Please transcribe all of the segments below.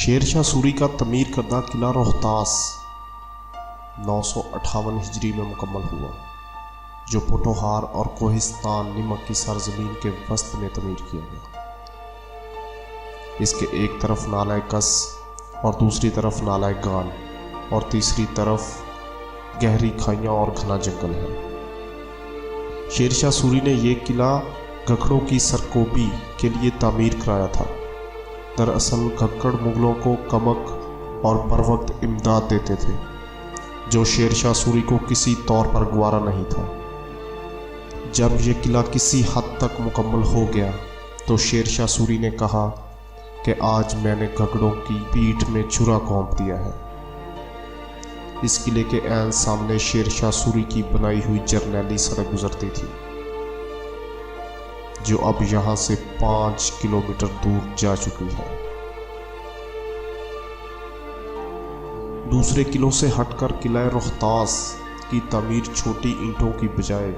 شیر شاہ سوری کا تعمیر کردہ قلعہ روہتاس 958 ہجری میں مکمل ہوا، جو پوٹوہار اور کوہستان نمک کی سرزمین کے وسط میں تعمیر کیا گیا۔ اس کے ایک طرف نالہ کس اور دوسری طرف نالہ گان اور تیسری طرف گہری کھائیاں اور گھنا جنگل ہے۔ شیر شاہ سوری نے یہ قلعہ گھکڑوں کی سرکوبی کے لیے تعمیر کرایا تھا۔ دراصل گھکڑ مغلوں کو کمک اور بروقت امداد دیتے تھے، جو شیر شاہ سوری کو کسی طور پر گوارا نہیں تھا۔ جب یہ قلعہ کسی حد تک مکمل ہو گیا تو شیر شاہ سوری نے کہا کہ آج میں نے گھکڑوں کی پیٹھ میں چھرا گھونپ دیا ہے۔ اس قلعے کے عین سامنے شیر شاہ سوری کی بنائی ہوئی جرنیلی سڑک گزرتی تھی، جو اب یہاں سے 5 کلومیٹر دور جا چکی ہے۔ دوسرے قلعوں سے ہٹ کر قلعہ روہتاس کی تعمیر چھوٹی اینٹوں کی بجائے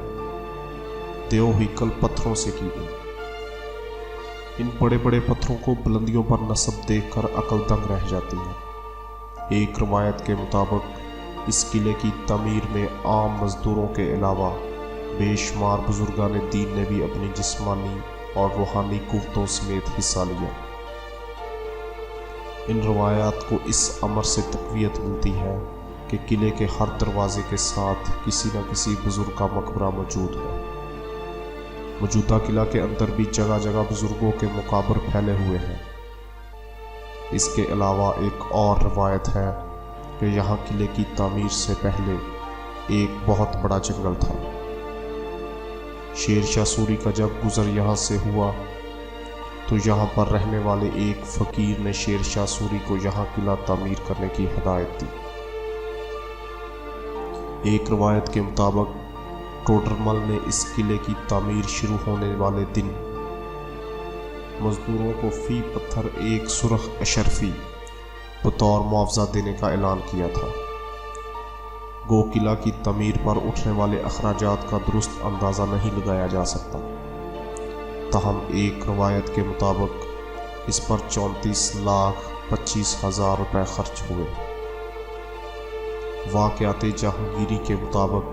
دیو ہیکل پتھروں سے کی گئی۔ ان بڑے بڑے پتھروں کو بلندیوں پر نصب دیکھ کر عقل دنگ رہ جاتی ہے۔ ایک روایت کے مطابق اس قلعے کی تعمیر میں عام مزدوروں کے علاوہ بے شمار بزرگان دین نے بھی اپنی جسمانی اور روحانی قوتوں سمیت حصہ لیا۔ ان روایات کو اس امر سے تقویت ملتی ہے کہ قلعے کے ہر دروازے کے ساتھ کسی نہ کسی بزرگ کا مقبرہ موجود ہے۔ موجودہ قلعہ کے اندر بھی جگہ جگہ بزرگوں کے مقابر پھیلے ہوئے ہیں۔ اس کے علاوہ ایک اور روایت ہے کہ یہاں قلعے کی تعمیر سے پہلے ایک بہت بڑا جنگل تھا۔ شیر شاہ سوری کا جب گزر یہاں سے ہوا تو یہاں پر رہنے والے ایک فقیر نے شیر شاہ سوری کو یہاں قلعہ تعمیر کرنے کی ہدایت دی۔ ایک روایت کے مطابق ٹوڈرمل نے اس قلعے کی تعمیر شروع ہونے والے دن مزدوروں کو فی پتھر ایک سرخ اشرفی بطور معاوضہ دینے کا اعلان کیا تھا۔ گو قلعہ کی تعمیر پر اٹھنے والے اخراجات کا درست اندازہ نہیں لگایا جا سکتا، تاہم ایک روایت کے مطابق اس پر 34,25,000 روپے خرچ ہوئے۔ واقعات جہانگیری کے مطابق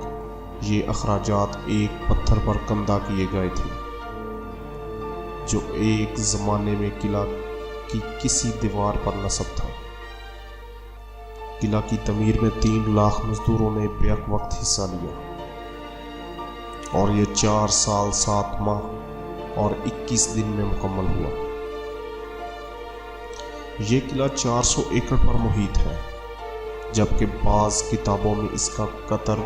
یہ اخراجات ایک پتھر پر کندہ کیے گئے تھے، جو ایک زمانے میں قلعہ کی کسی دیوار پر نصب تھا۔ قلعہ کی تعمیر میں 3 لاکھ مزدوروں نے بیک وقت حصہ لیا اور یہ 4 سال 7 ماہ اور 21 دن میں مکمل ہوا۔ یہ قلعہ 400 ایکڑ پر محیط ہے، جبکہ بعض کتابوں میں اس کا قطر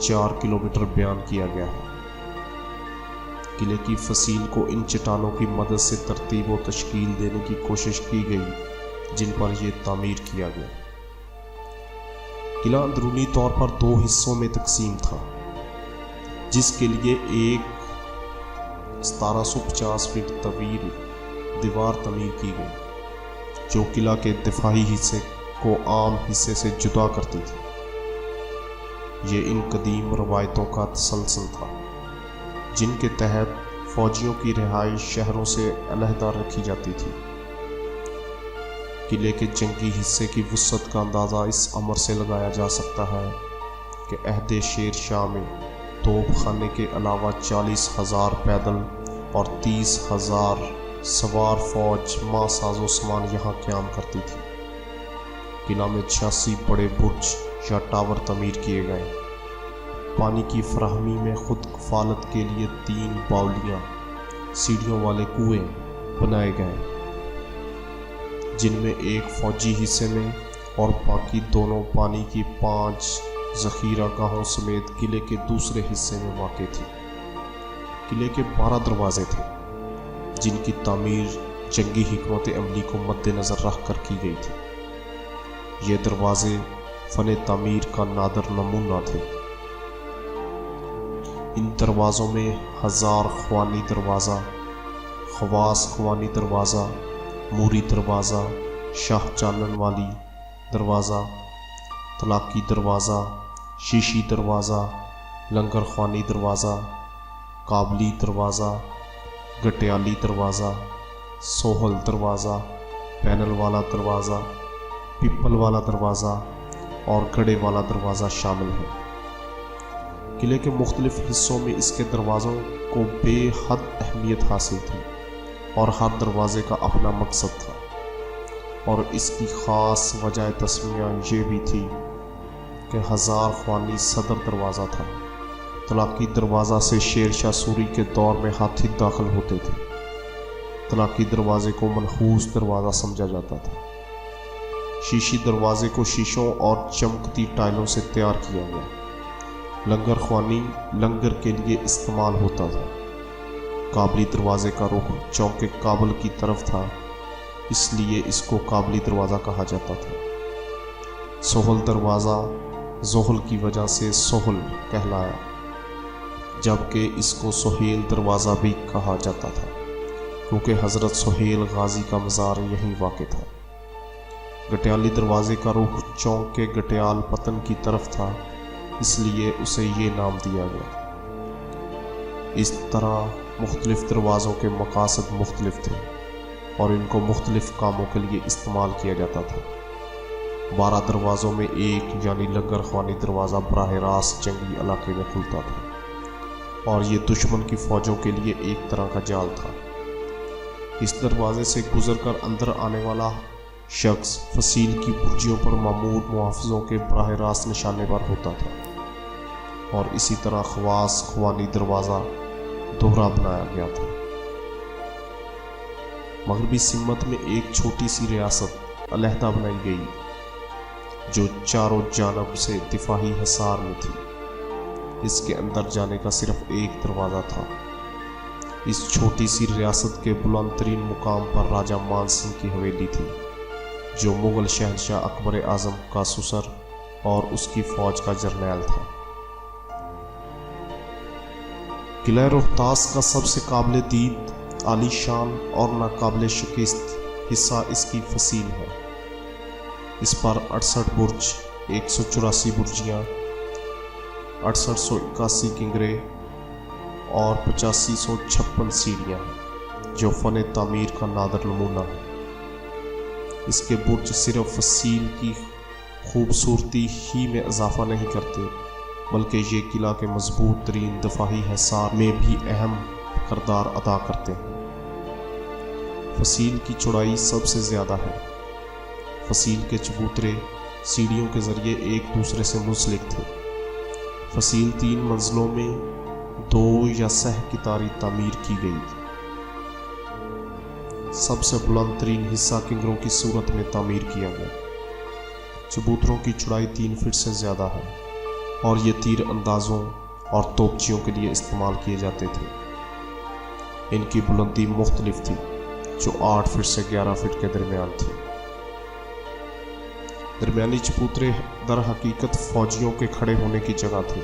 4 کلومیٹر بیان کیا گیا ہے۔ قلعے کی فصیل کو ان چٹانوں کی مدد سے ترتیب و تشکیل دینے کی کوشش کی گئی جن پر یہ تعمیر کیا گیا۔ قلعہ اندرونی طور پر 2 حصوں میں تقسیم تھا، جس کے لیے ایک 1750 فٹ طویل دیوار تعمیر کی گئی، جو قلعہ کے دفاعی حصے کو عام حصے سے جدا کرتی تھی۔ یہ ان قدیم روایتوں کا تسلسل تھا جن کے تحت فوجیوں کی رہائش شہروں سے علیحدہ رکھی جاتی تھی۔ قلعے کے جنگی حصے کی وسعت کا اندازہ اس امر سے لگایا جا سکتا ہے کہ عہد شیر شاہ میں توپ خانے کے علاوہ 40,000 پیدل اور 30,000 سوار فوج ماں ساز و سامان یہاں قیام کرتی تھی۔ قلعہ میں 86 بڑے برج یا ٹاور تعمیر کیے گئے۔ پانی کی فراہمی میں خود کفالت کے لیے 3 باولیاں سیڑھیوں والے کنویں بنائے گئے، جن میں ایک فوجی حصے میں اور باقی دونوں پانی کی 5 ذخیرہ گاہوں سمیت قلعے کے دوسرے حصے میں واقع تھی۔ قلعے کے 12 دروازے تھے، جن کی تعمیر جنگی حکمت عملی کو مد نظر رکھ کر کی گئی تھی۔ یہ دروازے فن تعمیر کا نادر نمونہ تھے۔ ان دروازوں میں 1000 خوانی دروازہ، خواص خوانی دروازہ، موری دروازہ، شاہ چانن والی دروازہ، طلاقی دروازہ، شیشی دروازہ، لنگر خوانی دروازہ، کابلی دروازہ، گٹیالی دروازہ، سوہل دروازہ، پینل والا دروازہ، پیپل والا دروازہ اور گڑے والا دروازہ شامل ہے۔ قلعے کے مختلف حصوں میں اس کے دروازوں کو بے حد اہمیت حاصل تھی اور ہر دروازے کا اپنا مقصد تھا، اور اس کی خاص وجہ تسمیہ یہ بھی تھی کہ ہزار خوانی صدر دروازہ تھا۔ طلاقی دروازہ سے شیر شاہ سوری کے دور میں ہاتھی داخل ہوتے تھے۔ طلاقی دروازے کو منحوس دروازہ سمجھا جاتا تھا۔ شیشی دروازے کو شیشوں اور چمکتی ٹائلوں سے تیار کیا گیا۔ لنگر خوانی لنگر کے لیے استعمال ہوتا تھا۔ کابلی دروازے کا رخ چونکہ کابل کی طرف تھا، اس لیے اس کو کابلی دروازہ کہا جاتا تھا۔ سہل دروازہ زحل کی وجہ سے سہل کہلایا، جبکہ اس کو سہیل دروازہ بھی کہا جاتا تھا کیونکہ حضرت سہیل غازی کا مزار یہیں واقع تھا۔ گٹیالی دروازے کا رخ چونکہ گٹیال پتن کی طرف تھا، اس لیے اسے یہ نام دیا گیا۔ اس طرح مختلف دروازوں کے مقاصد مختلف تھے اور ان کو مختلف کاموں کے لیے استعمال کیا جاتا تھا۔ 12 دروازوں میں ایک یعنی لنگر خوانی دروازہ براہ راست جنگی علاقے میں کھلتا تھا اور یہ دشمن کی فوجوں کے لیے ایک طرح کا جال تھا۔ اس دروازے سے گزر کر اندر آنے والا شخص فصیل کی برجیوں پر معمور محافظوں کے براہ راست نشانے پر ہوتا تھا، اور اسی طرح خواص خوانی دروازہ دوہرا بنایا گیا تھا۔ مغربی سمت میں ایک چھوٹی سی ریاست علیحدہ بنائی گئی جو چاروں جانب سے دفاعی حصار میں تھی۔ اس کے اندر جانے کا صرف ایک دروازہ تھا۔ اس چھوٹی سی ریاست کے بلند ترین مقام پر راجہ مان سنگھ کی حویلی تھی، جو مغل شہنشاہ اکبر اعظم کا سسر اور اس کی فوج کا جرنیل تھا۔ قلعہ روہتاس کا سب سے قابل دید، عالی شان اور ناقابل شکست حصہ اس کی فصیل ہے۔ اس پر 68 برج، 184 برجیاں، 6881 کنگرے اور 8556 سیڑھیاں ہیں، جو فن تعمیر کا نادر نمونہ ہے۔ اس کے برج صرف فصیل کی خوبصورتی ہی میں اضافہ نہیں کرتے، بلکہ یہ قلعہ کے مضبوط ترین دفاعی حصار میں بھی اہم کردار ادا کرتے ہیں۔ فصیل کی چوڑائی سب سے زیادہ ہے۔ فصیل کے چبوترے سیڑھیوں کے ذریعے ایک دوسرے سے منسلک تھے۔ فصیل 3 منزلوں میں 2 یا سہ کتاری تعمیر کی گئی تھی۔ سب سے بلند ترین حصہ کنگروں کی صورت میں تعمیر کیا گیا۔ چبوتروں کی چوڑائی 3 فٹ سے زیادہ ہے اور یہ تیر اندازوں اور توپچیوں کے لیے استعمال کیے جاتے تھے۔ ان کی بلندی مختلف تھی، جو 8 فٹ سے 11 فٹ کے درمیان تھی۔ درمیانی چبوترے در حقیقت فوجیوں کے کھڑے ہونے کی جگہ تھے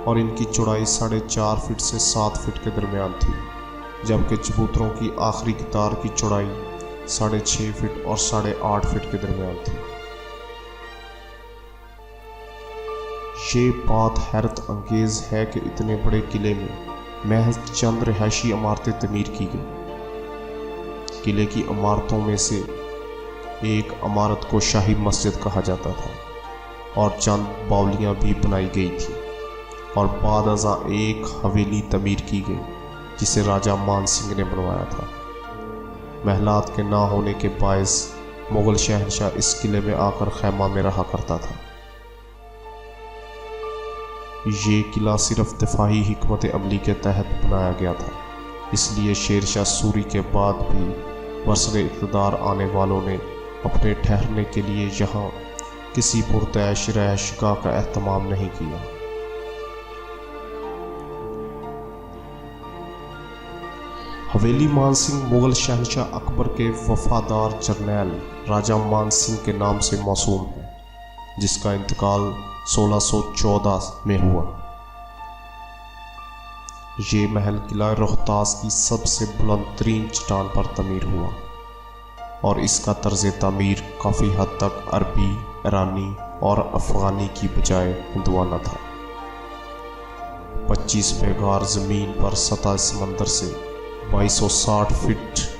اور ان کی چوڑائی 4.5 فٹ سے 7 فٹ کے درمیان تھی، جبکہ چبوتروں کی آخری قطار کی چوڑائی 6.5 فٹ اور 8.5 فٹ کے درمیان تھی۔ یہ بات حیرت انگیز ہے کہ اتنے بڑے قلعے میں محض چند رہائشی عمارتیں تعمیر کی گئی۔ قلعے کی عمارتوں میں سے ایک عمارت کو شاہی مسجد کہا جاتا تھا اور چند باولیاں بھی بنائی گئی تھیں، اور بعد ازاں ایک حویلی تعمیر کی گئی جسے راجہ مان سنگھ نے بنوایا تھا۔ محلات کے نہ ہونے کے باعث مغل شہنشاہ اس قلعے میں آ کر خیمہ میں رہا کرتا تھا۔ یہ قلعہ صرف دفاعی حکمت عملی کے تحت بنایا گیا تھا، اس لیے شیر شاہ سوری کے بعد بھی برسر اقتدار آنے والوں نے اپنے ٹھہرنے کے لیے یہاں کسی پرتعیش رہائش گاہ کا اہتمام نہیں کیا۔ حویلی مان سنگھ مغل شہنشاہ اکبر کے وفادار جرنیل راجہ مان سنگھ کے نام سے موسوم ہے، جس کا انتقال 1614 میں ہوا۔ یہ محل قلعہ روہتاس کی سب سے بلند ترین چٹان پر تعمیر ہوا، اور اس کا طرز تعمیر کافی حد تک عربی، ایرانی اور افغانی کی بجائے ہندوانہ تھا۔ 25 بیگار زمین پر سطح سمندر سے 2260 فٹ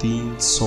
300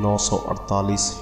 948